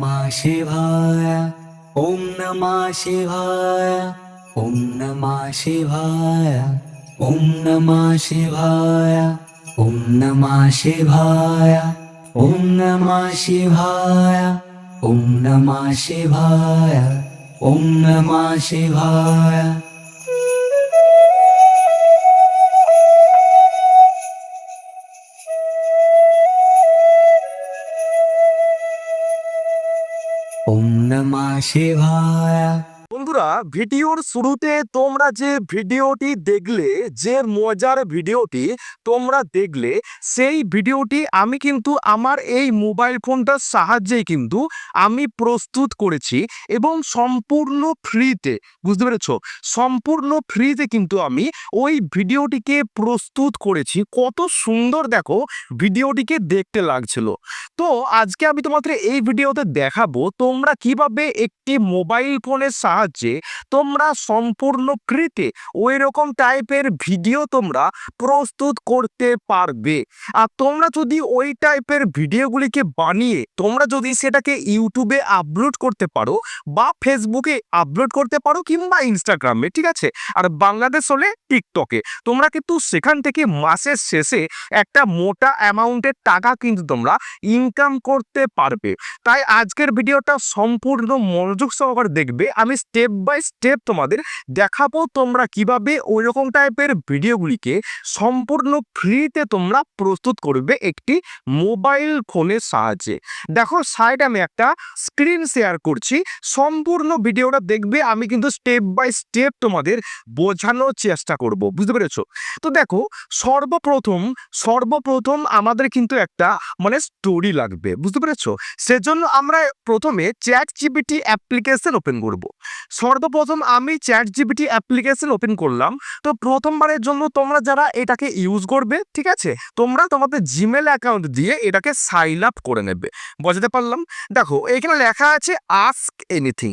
नमः शिवाय। ओम नमः शिवाय। ओम नमः शिवाय। ओम नमः शिवाय। ओम नमः शिवाय। ओम नमः शिवाय। ओम नमः शिवाय। ओम नमः शिवाय। ओम नमः शिवाय। বন্ধুরা, ভিডিওর শুরুতে তোমরা যে ভিডিওটি দেখলে, যে মজার ভিডিওটি তোমরা দেখলে, সেই ভিডিওটি আমি কিন্তু আমার এই মোবাইল ফোনটার সাহায্যেই কিন্তু আমি প্রস্তুত করেছি এবং সম্পূর্ণ ফ্রিতে, বুঝতে পেরেছো? সম্পূর্ণ ফ্রিতে কিন্তু আমি ওই ভিডিওটিকে প্রস্তুত করেছি। কত সুন্দর দেখো ভিডিওটিকে দেখতে লাগছিল। তো আজকে আমি তোমাদের এই ভিডিওতে দেখাবো তোমরা কিভাবে একটি মোবাইল ফোনের সাহায্যে তোমরা সম্পূর্ণ ফ্রিতে ওই রকম টাইপের ভিডিও তোমরা প্রস্তুত করতে পারবে। আর তোমরা যদি ওই টাইপের ভিডিওগুলিকে বানিয়ে তোমরা যদি সেটাকে ইউটিউবে আপলোড করতে পারো বা ফেসবুকে আপলোড করতে পারো কিংবা ইনস্টাগ্রামে, ঠিক আছে, আর বাংলাদেশ হলে টিকটকে, তোমরা কিন্তু সেখান থেকে মাসের শেষে একটা মোটা অ্যামাউন্টের টাকা কিন্তু তোমরা ইনকাম করতে পারবে। তাই আজকের ভিডিওটা সম্পূর্ণ মনোযোগ সহকারে দেখবে। আমি স্টেপ বাই স্টেপ তোমাদের দেখাবো তোমরা কিভাবে ওই রকম টাইপের ভিডিওগুলিকে সম্পূর্ণ ফ্রিতে তোমরা প্রস্তুত করবে একটি মোবাইল ফোনের সাহায্যে। দেখো সাইড আমি একটা স্ক্রিন শেয়ার করছি, সম্পূর্ণ ভিডিওটা দেখবে। আমি কিন্তু স্টেপ বাই স্টেপ তোমাদের বোঝানোর চেষ্টা করব, বুঝতে পেরেছো? তো দেখো, সর্বপ্রথম আমাদের কিন্তু একটা স্টোরি লাগবে, বুঝতে পেরেছো? সেজন্য আমরা প্রথমে চ্যাট জিপিটি অ্যাপ্লিকেশন ওপেন করব। সর্বপ্রথম আমি চ্যাট জিপিটি অ্যাপ্লিকেশন ওপেন করলাম। তো প্রথমবারের জন্য তোমরা যারা এটাকে ইউজ করবে, ঠিক আছে, তোমরা তোমাদের জিমেল অ্যাকাউন্ট দিয়ে এটাকে সাইন আপ করে নেবে। বোঝাতে পারলাম? দেখো এখানে লেখা আছে আস্ক এনিথিং।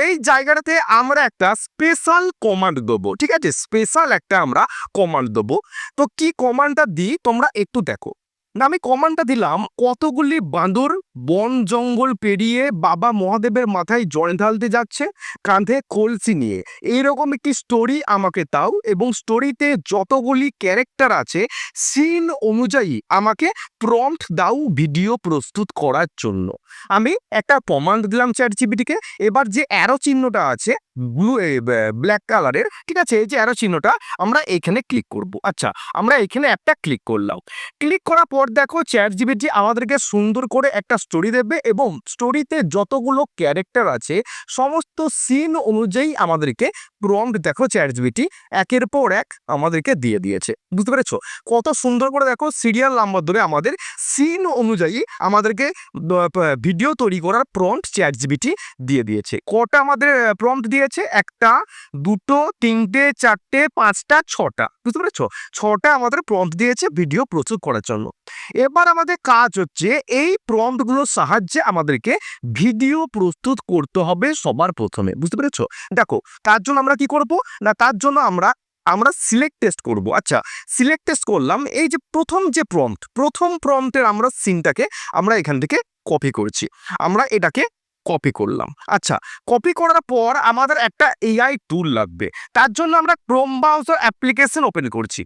এই জায়গাটাতে আমরা একটা স্পেশাল কমান্ড দেবো, ঠিক আছে, স্পেশাল একটা আমরা কমান্ড দেবো। তো কি কমান্ডটা দিই তোমরা একটু দেখো না। আমি কমান্ডটা দিলাম, কতগুলি বাঁদর বন জঙ্গল পেরিয়ে বাবা মহাদেবের মাথায় জল ঢালতে যাচ্ছে কাঁধে কলসি নিয়ে, এইরকম একটি স্টোরি আমাকে দাও এবং স্টোরিতে যতগুলি ক্যারেক্টার আছে সিন অনুযায়ী আমাকে প্রম্পট দাও ভিডিও প্রস্তুত করার জন্য। আমি একটা কমান্ড দিলাম চ্যাট জিপিটিকে। এবার যে অ্যারো চিহ্নটা আছে ব্ল্যাক কালারের, ঠিক আছে, এই যে অ্যারো চিহ্নটা আমরা এখানে ক্লিক করব। আচ্ছা, আমরা এখানে একটা ক্লিক করলাম। ক্লিক করার পর দেখো চ্যাট জিপিটি আমাদেরকে সুন্দর করে একটা স্টোরি দেবে এবং স্টোরিতে যতগুলো ক্যারেক্টার আছে সমস্ত সিন অনুযায়ী আমাদেরকে প্রম্পট দেখো চ্যাট জিপিটি একের পর এক আমাদেরকে দিয়ে দিয়েছে, বুঝতে পেরেছো? কত সুন্দর করে দেখো সিরিয়াল নাম্বার ধরে আমাদের সিন অনুযায়ী আমাদেরকে ভিডিও তৈরি করার প্রম্পট চ্যাট জিপিটি দিয়ে দিয়েছে। কটা আমাদের প্রম্পট দিয়েছে? একটা, দুটো, তিনটে, চারটে, পাঁচটা, ছটা, বুঝতে পেরেছো? ছটা আমাদের প্রম্পট দিয়েছে ভিডিও প্রস্তুত করার জন্য। এবার আমাদের কাজ হচ্ছে এই প্রম্পটগুলোর সাহায্যে আমাদেরকে ভিডিও প্রস্তুত করতে হবে সবার প্রথমে, বুঝতে পেরেছো? দেখো তার জন্য আমরা কি করব না, তার জন্য আমরা সিলেক্ট টেস্ট করব। আচ্ছা, সিলেক্ট টেস্ট করলাম। এই যে প্রথম প্রম্পটের আমরা সিনটাকে আমরা এখান থেকে কপি করছি। আমরা এটাকে কপি করলাম। আচ্ছা, কপি করার পর আমাদের একটা এআই টুল লাগবে। তার জন্য আমরা ক্রোম ব্রাউজার অ্যাপ্লিকেশন ওপেন করছি।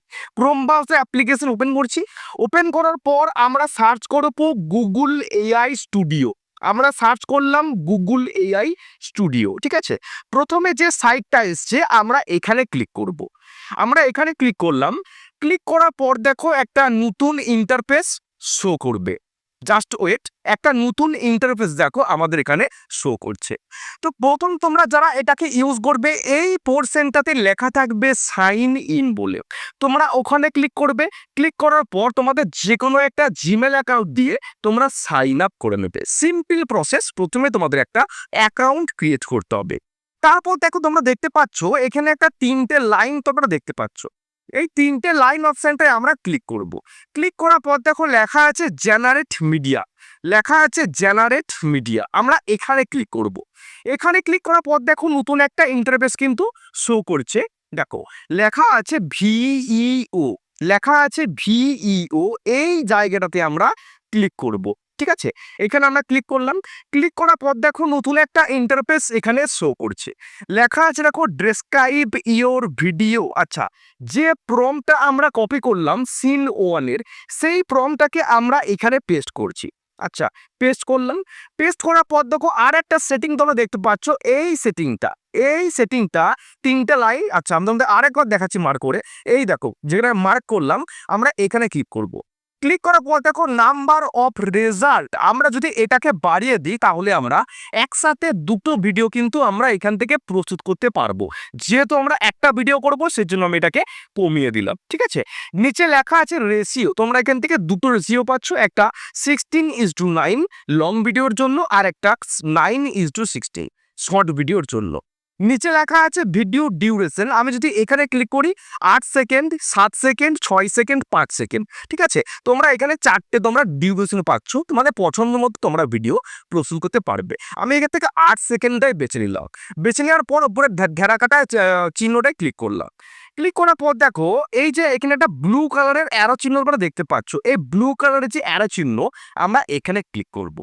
ওপেন করার পর আমরা সার্চ করব গুগল এআই স্টুডিও। আমরা সার্চ করলাম গুগল এআই স্টুডিও, ঠিক আছে। প্রথমে যে সাইটটা এসছে আমরা এখানে ক্লিক করব। আমরা এখানে ক্লিক করলাম। ক্লিক করার পর দেখো একটা নতুন ইন্টারফেস শো করবে। জাস্ট ওয়েট, একটা নতুন ইন্টারফেস দেখো আমাদের এখানে শো করছে। তো প্রথম তোমরা যারা এটাকে ইউজ করবে এই পোর্শনটাতে লেখা থাকবে সাইন ইন বলে, তোমরা ওখানে ক্লিক করবে। ক্লিক করার পর তোমাদের যে কোনো একটা জিমেল অ্যাকাউন্ট দিয়ে তোমরা সাইন আপ করে নেবে। Simple process. প্রথমে তোমাদের একটা অ্যাকাউন্ট ক্রিয়েট করতে হবে। তারপর দেখো তোমরা দেখতে পাচ্ছ এখানে একটা তিনটে লাইন তোমরা দেখতে পাচ্ছ। এই তিনটে লাইন অপশনটায় আমরা ক্লিক করব। ক্লিক করার পর দেখো লেখা আছে জেনারেট মিডিয়া। আমরা এখানে ক্লিক করব। এখানে ক্লিক করার পর দেখো নতুন একটা ইন্টারফেস কিন্তু শো করছে। দেখো লেখা আছে ভিইও, এই জায়গাটাতে আমরা ক্লিক করব। ঠিক আছে, এখানে আমরা ক্লিক করলাম। ক্লিক করার পর দেখো নতুন একটা ইন্টারফেস এখানে শো করছে, লেখা আছে দেখো ডেসক্রাইব ইওর ভিডিও। আচ্ছা, যে প্রম্পটটা আমরা কপি করলাম সিন ওয়ানের, সেই প্রম্পটটাকে আমরা এখানে পেস্ট করছি। আচ্ছা, পেস্ট করলাম। পেস্ট করার পর দেখো আর একটা সেটিং তোমরা দেখতে পাচ্ছ, এই সেটিংটা 3টা লাইন। আচ্ছা, আমরা তোমাদের আরেকবার দেখাচ্ছি মার্ক করে। এই দেখো যেখানে মার্ক করলাম, আমরা এখানে ক্লিক করব। ক্লিক করার পর দেখো নাম্বার অফ রেজাল্ট, আমরা যদি এটাকে বাড়িয়ে দিই তাহলে আমরা একসাথে দুটো ভিডিও কিন্তু আমরা এখান থেকে প্রস্তুত করতে পারবো। যেহেতু আমরা একটা ভিডিও করব সেজন্য আমি এটাকে কমিয়ে দিলাম। ঠিক আছে, নিচে লেখা আছে রেশিও, তোমরা এখান থেকে দুটো রেশিও পাচ্ছ, একটা 16:9 লং ভিডিওর জন্য আর একটা 9:16 শর্ট ভিডিওর জন্য। নিচে লেখা আছে ভিডিও ডিউরেশন, আমি যদি এখানে ক্লিক করি 8 সেকেন্ড, 7 সেকেন্ড, 6 সেকেন্ড, 5 সেকেন্ড। ঠিক আছে, তোমরা এখানে 4টে তোমরা ডিউরেশন পাচ্ছ, তোমাদের পছন্দ মতো তোমরা ভিডিও প্রস্তুত করতে পারবে। আমি এখান থেকে 8 সেকেন্ডটাই বেছে নিলাম। বেছে নেওয়ার পর উপরে ঘেরা কাটা চিহ্নটাই ক্লিক করলাম। ক্লিক করার পর দেখো এই যে এখানে একটা ব্লু কালারের অ্যারো চিহ্ন তোমরা দেখতে পাচ্ছ, এই ব্লু কালারের যে অ্যারো চিহ্ন আমরা এখানে ক্লিক করব।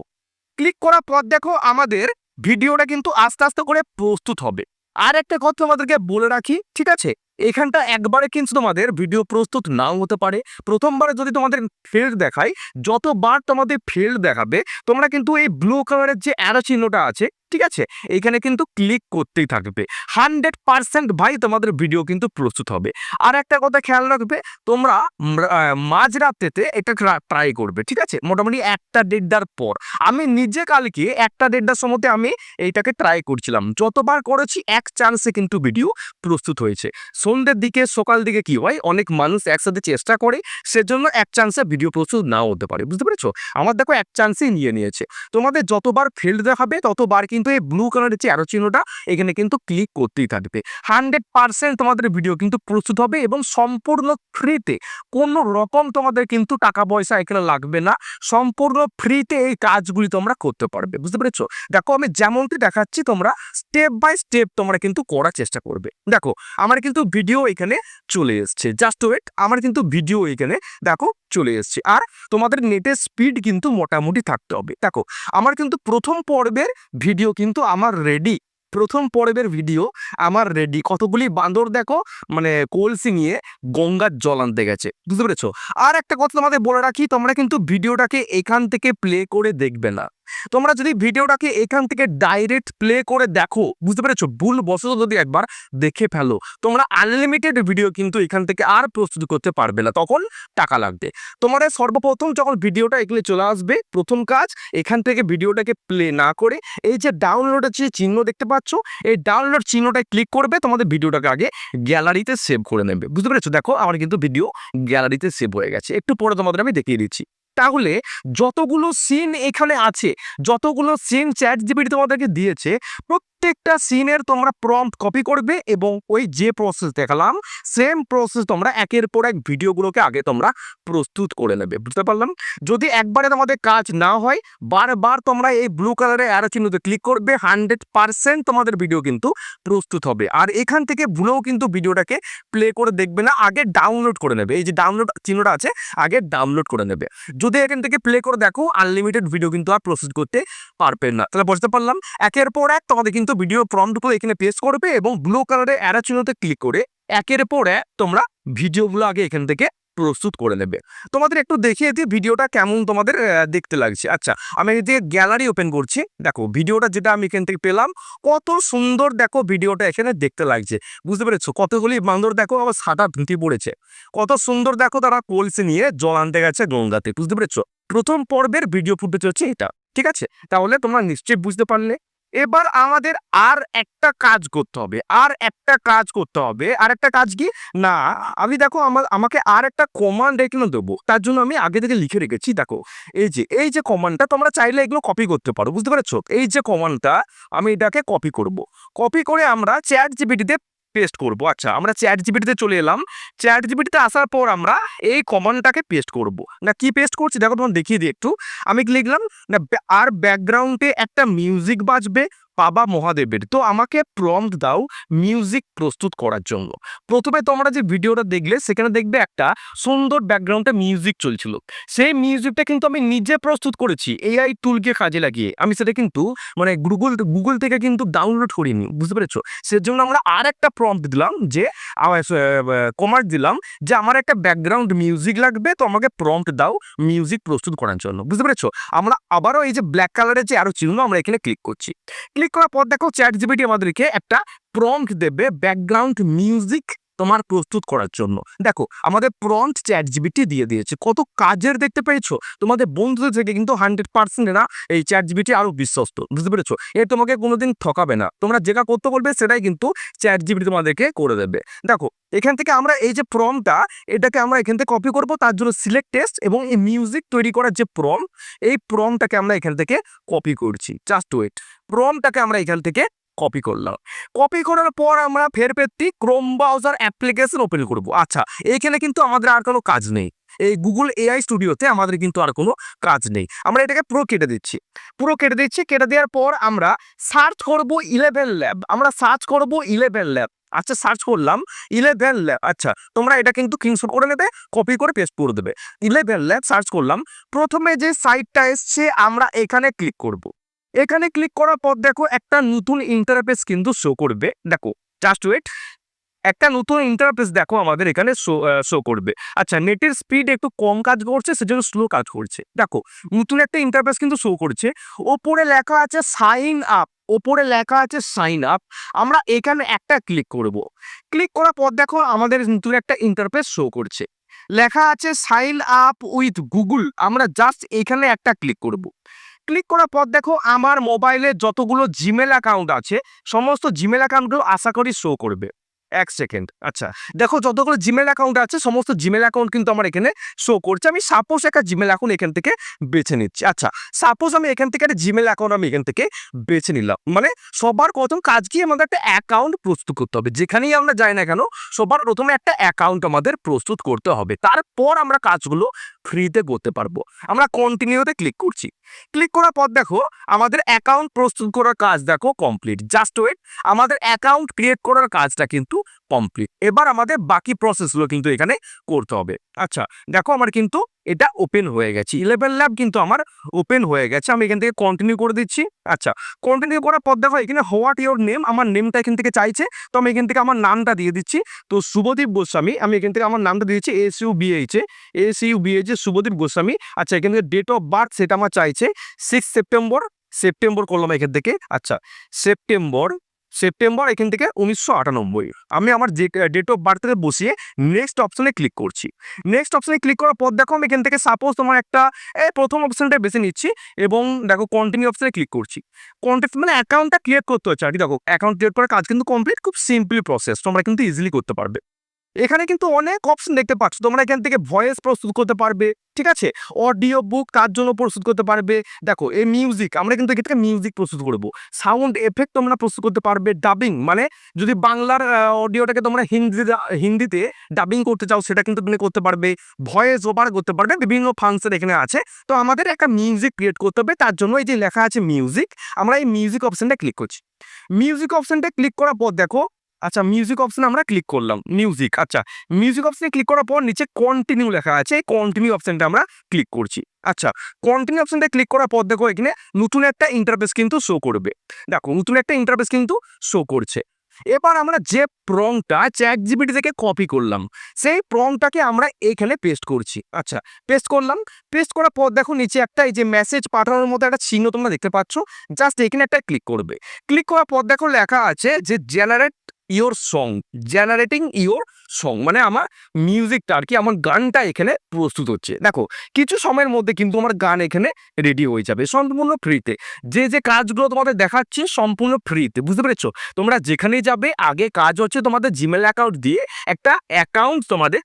ক্লিক করার পর দেখো আমাদের ভিডিওটা কিন্তু আস্তে আস্তে করে প্রস্তুত হবে। আর একটা কথা তোমাদেরকে বলে রাখি, ঠিক আছে, এখানটা একবারে কিন্তু তোমাদের ভিডিও প্রস্তুত নাও হতে পারে। প্রথমবারে যদি তোমাদের ফেল্ড দেখায়, যতবার তোমাদের ফেল্ড দেখাবে তোমরা কিন্তু এই ব্লু কালারের যে অ্যারো চিহ্নটা আছে, ঠিক আছে, এখানে কিন্তু ক্লিক করতেই থাকবে। 100% ভাই তোমাদের ভিডিও কিন্তু প্রস্তুত হবে। আর একটা কথা খেয়াল রাখবে, তোমরা মাঝরাতেতে এটা ট্রাই করবে। ঠিক আছে, মোটামুটি 1টা-1:30টার পর। আমি নিজে কালকে 1টা-1:30টার সময়তে আমি এইটাকে ট্রাই করছিলাম, যতবার করেছি এক চান্সে কিন্তু ভিডিও প্রস্তুত হয়েছে। সন্ধ্যের দিকে সকাল দিকে কি হয়, অনেক মানুষ একসাথে চেষ্টা করে, সেজন্য এক চান্সে ভিডিও প্রস্তুত নাও হতে পারে। বুঝতে পেরেছো, আমার দেখো এক চান্সেই নিয়ে নিয়েছে। তোমাদের যতবার ফেল্ড দেখাবে ততবার কিন্তু এই ব্লু কালারের যে অ্যারো চিহ্নটা এখানে কিন্তু ক্লিক করতেই থাকবে। 100% তোমাদের ভিডিও কিন্তু প্রস্তুত হবে এবং সম্পূর্ণ ফ্রিতে, কোনো রকম তোমাদের কিন্তু টাকা পয়সা এখানে লাগবে না। সম্পূর্ণ ফ্রিতে এই কাজগুলি তোমরা করতে পারবে। বুঝতে পেরেছো, দেখো আমি যেমনটি দেখাচ্ছি তোমরা স্টেপ বাই স্টেপ তোমরা কিন্তু করার চেষ্টা করবে। দেখো আমার কিন্তু ভিডিও এখানে চলে এসছে, জাস্ট ওয়েট, আমার কিন্তু ভিডিও এখানে দেখো চলে এসছে। আর তোমাদের নেটের স্পিড কিন্তু মোটামুটি থাকতে হবে। দেখো আমার কিন্তু প্রথম পর্বের ভিডিও কিন্তু আমার রেডি, কতগুলি বান্দর দেখো মানে কলসি নিয়ে গঙ্গার জল আনতে গেছে। বুঝতে পেরেছো, আর একটা কথা তোমাদের বলে রাখি, তোমরা কিন্তু ভিডিওটাকে এখান থেকে প্লে করে দেখবে না। তোমরা যদি ভিডিওটাকে এখান থেকে ডাইরেক্ট প্লে করে দেখো, বুঝতে পেরেছো, ভুল বশত যদি একবার দেখে ফেলো, তোমরা আনলিমিটেড ভিডিও কিন্তু এখান থেকে আর প্রস্তুত করতে পারবে না, তখন টাকা লাগবে। তোমাদের সর্বপ্রথম যখন ভিডিওটা এখানে চলে আসবে, প্রথম কাজ এখান থেকে ভিডিওটাকে প্লে না করে এই যে ডাউনলোডের যে চিহ্ন দেখতে পাচ্ছ, এই ডাউনলোড চিহ্নটায় ক্লিক করবে, তোমাদের ভিডিওটাকে আগে গ্যালারিতে সেভ করে নেবে। বুঝতে পেরেছো, দেখো আমার কিন্তু ভিডিও গ্যালারিতে সেভ হয়ে গেছে। একটু পরে তোমাদের আমি দেখিয়ে দিচ্ছি। তাহলে যতগুলো সিন এখানে আছে, যতগুলো সিন চ্যাটজিপিটি তোমাদেরকে দিয়েছে, প্রত্যেকটা সিনের তোমরা প্রম্পট কপি করবে এবং ওই যে প্রসেস দেখালাম সেম প্রসেস তোমরা একের পর এক ভিডিওগুলোকে আগে তোমরা প্রস্তুত করে নেবে। বুঝতে পারলাম, যদি একবারে তোমাদের কাজ না হয়, বারবার তোমরা এই ব্লু কালারের অ্যারো চিহ্নতে ক্লিক করবে, 100% তোমাদের ভিডিও কিন্তু প্রস্তুত হবে। আর এখান থেকে ভুলেও কিন্তু ভিডিওটাকে প্লে করে দেখবে না, আগে ডাউনলোড করে নেবে। এই যে ডাউনলোড চিহ্নটা আছে, আগে ডাউনলোড করে নেবে। যদি এখান থেকে প্লে করে দেখো, আনলিমিটেড ভিডিও কিন্তু আর প্রসেস করতে পারবে না। তাহলে বুঝতে পারলাম, একের পর এক তোমাদের কিন্তু ভিডিও প্রম্পটগুলো এখানে পেস্ট করবে এবং ব্লু কালারের অ্যারো চিহ্নতে ক্লিক করে একের পর এক তোমরা ভিডিওগুলো আগে এখান থেকে প্রস্তুত করে নেবে। তোমাদের একটু দেখিয়ে দিই ভিডিওটা কেমন তোমাদের দেখতে লাগছে। আচ্ছা, আমি এদিকে গ্যালারি ওপেন করছি, দেখো ভিডিওটা যেটা আমি এখান থেকে পেলাম, কত সুন্দর দেখো ভিডিওটা এখানে দেখতে লাগছে। বুঝতে পেরেছো, কতগুলি বান্দর দেখো আবার সাদা ধুতি পড়েছে, কত সুন্দর দেখো তারা কলসি নিয়ে জল আনতে গেছে গঙ্গাতে। বুঝতে পেরেছো, প্রথম পর্বের ভিডিও ফুটেজ হচ্ছে এটা। ঠিক আছে, তাহলে তোমরা নিশ্চয়ই বুঝতে পারলে। এবার আমাদের আর একটা কাজ করতে হবে, আর একটা কাজ কি না, আমি দেখো আমাকে আর একটা কমান্ড এখানে দেবো, তার জন্য আমি আগে থেকে লিখে রেখেছি। দেখো এই যে কমান্ডটা তোমরা চাইলে এগুলো কপি করতে পারো। বুঝতে পেরেছো, এই যে কমান্ডটা আমি এটাকে কপি করব, কপি করে আমরা চ্যাটজিপিটিতে পেস্ট করব। আচ্ছা, আমরা চ্যাটজিপিটিতে চলে এলাম। চ্যাটজিপিটিতে আসার পর আমরা এই কমান্ডটাকে পেস্ট করব। না কি পেস্ট করছি দেখো, তোমার দেখিয়ে দিই একটু। আমি কি লিখলাম না, আর ব্যাকগ্রাউন্ডে একটা মিউজিক বাজবে, বাবা মহাদেবের। তো আমাকে প্রম্পট দাও মিউজিক প্রস্তুত করার জন্য। প্রথমে তোমরা যে ভিডিওটা দেখলে সেখানে দেখবে একটা সুন্দর ব্যাকগ্রাউন্ডে মিউজিক চলছিল। সেই মিউজিকটা কিন্তু আমি নিজে প্রস্তুত করেছি এআই টুলকে কাজে লাগিয়ে। আমি সেটা কিন্তু মানে গুগল থেকে কিন্তু ডাউনলোড করিনি, বুঝতে পেরেছো? সেজন্য আমরা আরেকটা প্রম্পট দিলাম যে কমান্ড দিলাম যে আমার একটা ব্যাকগ্রাউন্ড মিউজিক লাগবে, তো আমাকে প্রম্পট দাও মিউজিক প্রস্তুত করার জন্য, বুঝতে পেরেছো? আমরা আবারও এই যে ব্ল্যাক কালারের যে আরো চিহ্ন আমরা এখানে ক্লিক করছি। ক্লিক করার পর দেখো চ্যাটজিপিটি আমাদেরকে একটা প্রম্পট দেবে ব্যাকগ্রাউন্ড মিউজিক তোমার প্রস্তুত করার জন্য। দেখো আমাদের প্রম্পট চ্যাটজিপিটি দিয়ে দিয়েছে, কত কাজের দেখতে পেয়েছো? তোমাদের বন্ধুদের থেকে কিন্তু 100% না এই চ্যাটজিপিটি আরো বিশ্বস্ত, বুঝতে পেরেছো? এ তোমাকে কোনোদিন ঠকাবে না, তোমরা যেটা করতে বলবে সেটাই কিন্তু চ্যাটজিপিটি তোমাদেরকে করে দেবে। দেখো এখান থেকে আমরা এই যে প্রম্পটটা এটাকে আমরা এখান থেকে কপি করব, তার জন্য সিলেক্ট টেক্সট এবং এই মিউজিক তৈরি করার যে প্রম্পট, এই প্রম্পটটাকে আমরা এখান থেকে কপি করছি। জাস্ট ওয়েট, প্রম্পটটাকে আমরা এখান থেকে কপি করলাম। কপি করার পর আমরা ফের পেতি ক্রোম ব্রাউজার অ্যাপ্লিকেশন ওপেন করব। আচ্ছা এখানে কিন্তু আমাদের আর কোনো কাজ নেই, এই গুগল এআই স্টুডিওতে আমাদের কিন্তু আর কোনো কাজ নেই। আমরা এটাকে পুরো কেটে দিচ্ছি, কেটে দেওয়ার পর আমরা সার্চ করব 11 ল্যাব। আমরা সার্চ করব 11 ল্যাব। আচ্ছা সার্চ করলাম 11 ল্যাব। আচ্ছা তোমরা এটা কিন্তু স্ক্রিনশট করে নেবে, কপি করে পেস্ট করে দেবে। 11 ল্যাব সার্চ করলাম, প্রথমে যে সাইটটা এসছে আমরা এখানে ক্লিক করব। এখানে ক্লিক করার পর দেখো একটা নতুন ইন্টারফেস কিন্তু শো করবে। দেখো জাস্ট ওয়েট, একটা নতুন ইন্টারফেস দেখো আমাদের এখানে শো করবে। আচ্ছা নেটের স্পিড একটু কম কাজ করছে সেজন্য স্লো কাজ করছে। দেখো নতুন একটা ইন্টারফেস কিন্তু শো করছে, ওপরে লেখা আছে সাইন আপ, আমরা এখানে একটা ক্লিক করব। ক্লিক করার পর দেখো আমাদের নতুন একটা ইন্টারফেস শো করছে, লেখা আছে সাইন আপ উইথ গুগল। আমরা জাস্ট এখানে একটা ক্লিক করব। ক্লিক করার পর দেখো আমার মোবাইলে যতগুলো জিমেল অ্যাকাউন্ট আছে সমস্ত জিমেল অ্যাকাউন্টগুলো আশা করি শো করবে। এক সেকেন্ড, আচ্ছা দেখো যতগুলো জিমেল অ্যাকাউন্ট আছে সমস্ত জিমেল অ্যাকাউন্ট কিন্তু আমার এখানে শো করছে। আমি সাপোজ একটা জিমেল অ্যাকাউন্ট এখান থেকে বেছে নিচ্ছি। আচ্ছা সাপোজ আমি এখান থেকে একটা জিমেল অ্যাকাউন্ট আমি এখান থেকে বেছে নিলাম। মানে সবার প্রথম কাজ কি, আমাদের একটা অ্যাকাউন্ট প্রস্তুত করতে হবে। যেখানেই আমরা যাই না কেন সবার প্রথমে একটা অ্যাকাউন্ট আমাদের প্রস্তুত করতে হবে, তারপর আমরা কাজগুলো ফ্রিতে করতে পারবো। আমরা কন্টিনিউতে ক্লিক করছি। ক্লিক করার পর দেখো আমাদের অ্যাকাউন্ট প্রস্তুত করার কাজ দেখো কমপ্লিট। জাস্ট ওয়েট, আমাদের অ্যাকাউন্ট ক্রিয়েট করার কাজটা কিন্তু কমপ্লিট। এবার আমাদের বাকি প্রসেসগুলো কিন্তু এখানে করতে হবে। আচ্ছা দেখো আমার কিন্তু এটা ওপেন হয়ে গেছে, 11 ল্যাব কিন্তু আমার ওপেন হয়ে গেছে। আমি এখান থেকে কন্টিনিউ করে দিচ্ছি। আচ্ছা কন্টিনিউ করার পর দেখো এখানে হোয়াট ইওর নেম, আমার নেমটা এখান থেকে চাইছে, তো আমি এখান থেকে আমার নামটা দিয়ে দিচ্ছি। তো শুভদীপ গোস্বামী, আমি এখান থেকে আমার নামটা দিয়েছি S U B H A Subhadeep Goswami. আচ্ছা এখান থেকে ডেট অফ বার্থ সেটা আমার চাইছে 6 সেপ্টেম্বর, করলাম এখান থেকে। আচ্ছা সেপ্টেম্বর এখান থেকে 1998 আমি আমার যে ডেট অফ বার্থ থেকে বসিয়ে নেক্সট অপশনে ক্লিক করছি। নেক্সট অপশনে ক্লিক করার পর দেখো আমি এখান থেকে সাপোজ তোমার একটা প্রথম অপশনটা বেছে নিচ্ছি এবং দেখো কন্টিনিউ অপশনে ক্লিক করছি। কন্টেক্ট মানে অ্যাকাউন্টটা ক্রিয়েট করতে হচ্ছে আর কি। দেখো অ্যাকাউন্ট ক্রিয়েট করার কাজ কিন্তু কমপ্লিট, খুব সিম্পল প্রসেস, তোমরা কিন্তু ইজিলি করতে পারবে। এখানে কিন্তু অনেক অপশন দেখতে পাচ্ছ, তোমরা এখান থেকে ভয়েস প্রস্তুত করতে পারবে, ঠিক আছে, অডিও বুক তার জন্য প্রস্তুত করতে পারবে। দেখো এই মিউজিক, আমরা কিন্তু এক্ষেত্রে মিউজিক প্রস্তুত করব। সাউন্ড এফেক্ট তোমরা প্রস্তুত করতে পারবে। ডাবিং মানে যদি বাংলার অডিওটাকে তোমরা হিন্দিতে ডাবিং করতে চাও সেটা কিন্তু তুমি করতে পারবে। ভয়েস ওভার করতে পারবে, বিভিন্ন ফাংশন এখানে আছে। তো আমাদের একটা মিউজিক ক্রিয়েট করতে হবে, তার জন্য এই যে লেখা আছে মিউজিক, আমরা এই মিউজিক অপশনটা ক্লিক করছি। মিউজিক অপশনটা ক্লিক করার পর দেখো, আচ্ছা মিউজিক অপশনে আমরা ক্লিক করলাম, মিউজিক। আচ্ছা মিউজিক অপশনে ক্লিক করার পর নিচে কন্টিনিউ লেখা আছে, এই কন্টিনিউ অপশনটা আমরা ক্লিক করছি। আচ্ছা কন্টিনিউ অপশনটা ক্লিক করার পর দেখো এখানে নতুন একটা ইন্টারফেস কিন্তু শো করবে। দেখো নতুন একটা ইন্টারফেস কিন্তু শো করছে। এবার আমরা যে প্রম্পটটা চ্যাটজিপিটি থেকে কপি করলাম সেই প্রম্পটটাকে আমরা এখানে পেস্ট করছি। আচ্ছা পেস্ট করলাম, পেস্ট করার পর দেখো নিচে একটা এই যে মেসেজ পাঠানোর মতো একটা চিহ্ন তোমরা দেখতে পাচ্ছ, জাস্ট এখানে একটা ক্লিক করবে। ক্লিক করার পর দেখো লেখা আছে যে জেনারেটিং ইওর সং, মানে আমার মিউজিকটা আর কি, আমার গানটা এখানে প্রস্তুত হচ্ছে। দেখো কিছু সময়ের মধ্যে কিন্তু আমার গান এখানে রেডি হয়ে যাবে সম্পূর্ণ ফ্রিতে। যে কাজগুলো তোমাদের দেখাচ্ছি সম্পূর্ণ ফ্রিতে, বুঝতে পেরেছো? তোমরা যেখানেই যাবে আগে কাজ হচ্ছে তোমাদের জিমেল অ্যাকাউন্ট দিয়ে একটা অ্যাকাউন্ট তোমাদের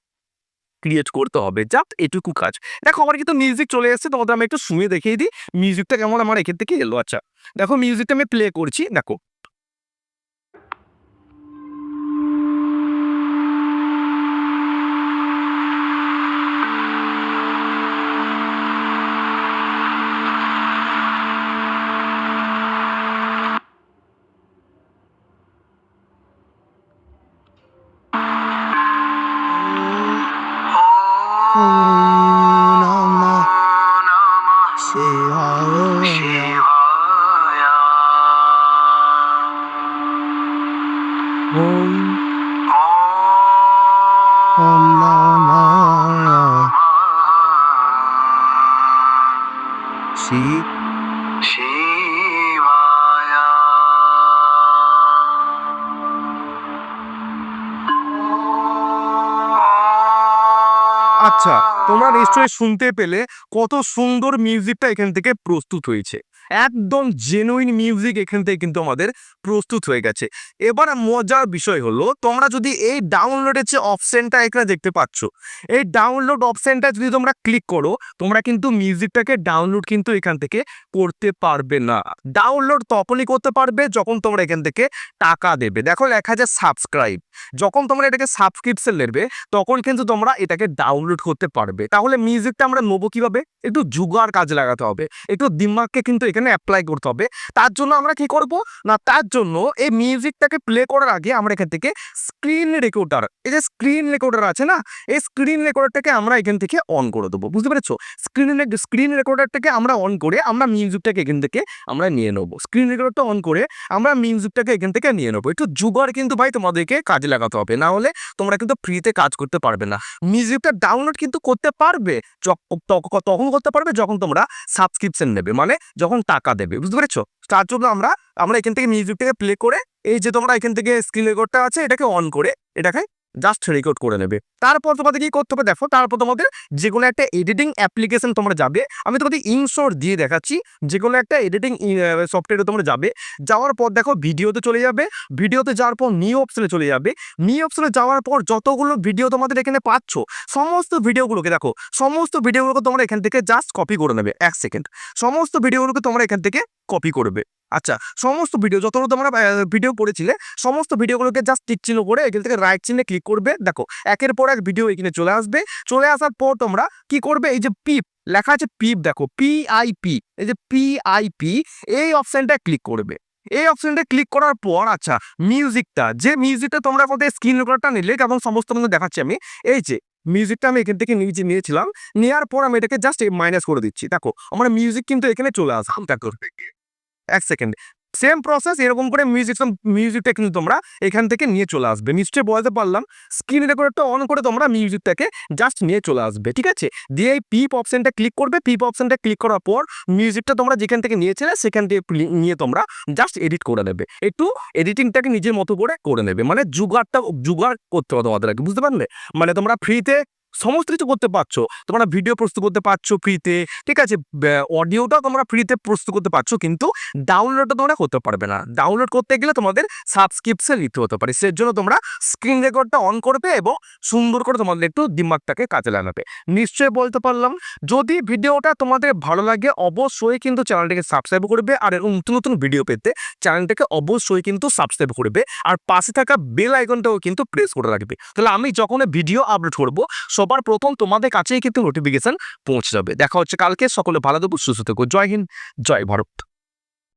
ক্রিয়েট করতে হবে, জাস্ট এটুকু কাজ। দেখো আমার কিন্তু মিউজিক চলে এসেছে, তোমাদের আমি একটু শুনে দেখিয়ে দিই মিউজিকটা কেমন আমার এখান থেকে এলো। আচ্ছা দেখো মিউজিকটা আমি প্লে করছি, দেখো ওম ওম নমঃ শিবায়। আচ্ছা, তোমরা নিশ্চয়ই শুনতে পেলে কত সুন্দর মিউজিকটা এখান থেকে প্রস্তুত হয়েছে। একদম জেনুইন মিউজিক এখান থেকে কিন্তু আমাদের প্রস্তুত হয়ে গেছে। এবার মজার বিষয় হলো, তোমরা যদি এই ডাউনলোডের যে অপশনটা এখানে দেখতে পাচ্ছ, এই ডাউনলোড অপশনটা যদি তোমরা ক্লিক করো, তোমরা কিন্তু মিউজিকটাকে ডাউনলোড কিন্তু এখান থেকে করতে পারবে না। ডাউনলোড তখনই করতে পারবে যখন তোমরা এখান থেকে টাকা দেবে। দেখো লেখা আছে সাবস্ক্রাইব। যখন তোমরা এটাকে সাবস্ক্রিপশন নেবে, তখন কিন্তু তোমরা এটাকে ডাউনলোড করতে পারবে। তাহলে মিউজিকটা আমরা নেবো কিভাবে? একটু জুগাড় কাজে লাগাতে হবে, একটু দিমাগকে কিন্তু এখানে অ্যাপ্লাই করতে হবে। তার জন্য আমরা কি করব না, তার জন্য এই মিউজিকটাকে প্লে করার আগে আমরা এখান থেকে স্ক্রিন রেকর্ডার, এই যে স্ক্রিন রেকর্ডার আছে না, এই স্ক্রিন রেকর্ডারটাকে আমরা এখান থেকে অন করে দেবো। বুঝতে পেরেছো? স্ক্রিন রেকর্ডারটাকে আমরা অন করে আমরা মিউজিকটাকে এখান থেকে আমরা নিয়ে নেবো। স্ক্রিন রেকর্ডারটা অন করে আমরা মিউজিকটাকে এখান থেকে নিয়ে নেবো। একটু জুগাড় কিন্তু ভাই তোমাদেরকে কাজে লাগাতে হবে, না হলে তোমরা কিন্তু ফ্রিতে কাজ করতে পারবে না। মিউজিকটা ডাউনলোড কিন্তু করতে পারবে তখন করতে পারবে যখন তোমরা সাবস্ক্রিপশন নেবে, মানে যখন টাকা দেবে। বুঝতে পেরেছো? তার জন্য আমরা এখান থেকে মিউজিকটাকে প্লে করে, এই যে তোমরা এখান থেকে স্ক্রিন রেকর্ডটা আছে এটাকে অন করে এটাকে জাস্ট রেকর্ড করে নেবে। তারপর তোমাদের কি করতে হবে দেখো, তারপর তোমাদের যে কোনো একটা এডিটিং অ্যাপ্লিকেশন তোমরা যাবে। আমি তোমাদের ইনশর্ট দিয়ে দেখাচ্ছি। যে কোনো একটা এডিটিং সফটওয়্যারে তোমরা যাবে, যাওয়ার পর দেখো ভিডিওতে চলে যাবে। ভিডিওতে যাওয়ার পর নিউ অপশনে চলে যাবে। নিউ অপশনে যাওয়ার পর যতগুলো ভিডিও তোমাদের এখানে পাচ্ছ, সমস্ত ভিডিওগুলোকে দেখো, সমস্ত ভিডিওগুলোকে তোমরা এখান থেকে জাস্ট কপি করে নেবে। 1 সেকেন্ড। সমস্ত ভিডিওগুলোকে তোমরা এখান থেকে কপি করবে। আচ্ছা, সমস্ত ভিডিও যতগুলো তোমরা ভিডিও করেছিলে, সমস্ত ভিডিওগুলোকে জাস্ট টিক চিহ্ন করে এখান থেকে রাইট চিহ্নে ক্লিক করবে। দেখো একের পর এক ভিডিও এখানে চলে আসবে। চলে আসার পর তোমরা কি করবে, এই যে পিপ লেখা আছে, পিপ দেখো, PIP, এই যে PIP, এই অপশনটা ক্লিক করবে। এই অপশনটা ক্লিক করার পর আচ্ছা, যে মিউজিকটা তোমরা কোথায় স্ক্রিন রেকর্ডারটা নিলে এবং সমস্ত কিন্তু দেখাচ্ছি আমি। এই যে মিউজিকটা আমি এখান থেকে নিয়েছিলাম, নেওয়ার পর আমি এটাকে জাস্ট মাইনাস করে দিচ্ছি। দেখো আমার মিউজিক কিন্তু এখানে চলে আসবে। দেখো 1 সেকেন্ড। সেম প্রসেস, এরকম করে মিউজিকটা কিন্তু তোমরা এখান থেকে নিয়ে চলে আসবে। নিশ্চয়ই বলতে পারলাম। স্ক্রিন রেকর্ডারটা অন করে তোমরা মিউজিকটাকে জাস্ট নিয়ে চলে আসবে। ঠিক আছে? দিয়ে এই পিপ অপশনটা ক্লিক করবে। পিপ অপশনটা ক্লিক করার পর মিউজিকটা তোমরা যেখান থেকে নিয়েছিলে সেখান থেকে নিয়ে তোমরা জাস্ট এডিট করে নেবে। একটু এডিটিংটাকে নিজের মতো করে নেবে, মানে জুগাড় করতে হবে তোমাদের আগে। বুঝতে পারলে? মানে তোমরা ফ্রিতে সমস্ত কিছু করতে পারছো। তোমরা ভিডিও প্রস্তুত করতে পারছো ফ্রিতে, ঠিক আছে, অডিওটাও তোমরা ফ্রিতে প্রস্তুত করতে পারছো, কিন্তু ডাউনলোডটা তোমরা করতে পারবে না। ডাউনলোড করতে গেলে তোমাদের সাবস্ক্রিপশন নিতে হতে পারে। সেজন্য তোমরা স্ক্রিন রেকর্ডটা অন করবে এবং সুন্দর করে তোমাদের একটু দিমাগটাকে কাজে লাগাবে। নিশ্চয়ই বলতে পারলাম। যদি ভিডিওটা তোমাদের ভালো লাগে, অবশ্যই কিন্তু চ্যানেলটাকে সাবস্ক্রাইব করবে। আর এরকম নতুন নতুন ভিডিও পেতে চ্যানেলটাকে অবশ্যই কিন্তু সাবস্ক্রাইব করবে। আর পাশে থাকা বেল আইকনটাও কিন্তু প্রেস করে রাখবে। তাহলে আমি যখন ভিডিও আপলোড করবো, সবার প্রথম তোমাদের কাছেই কিন্তু নোটিফিকেশন পৌঁছে যাবে। দেখা হচ্ছে কালকে। সকলে ভালো থেকো, সুস্থ থেকো। জয় হিন্দ, জয় ভারত।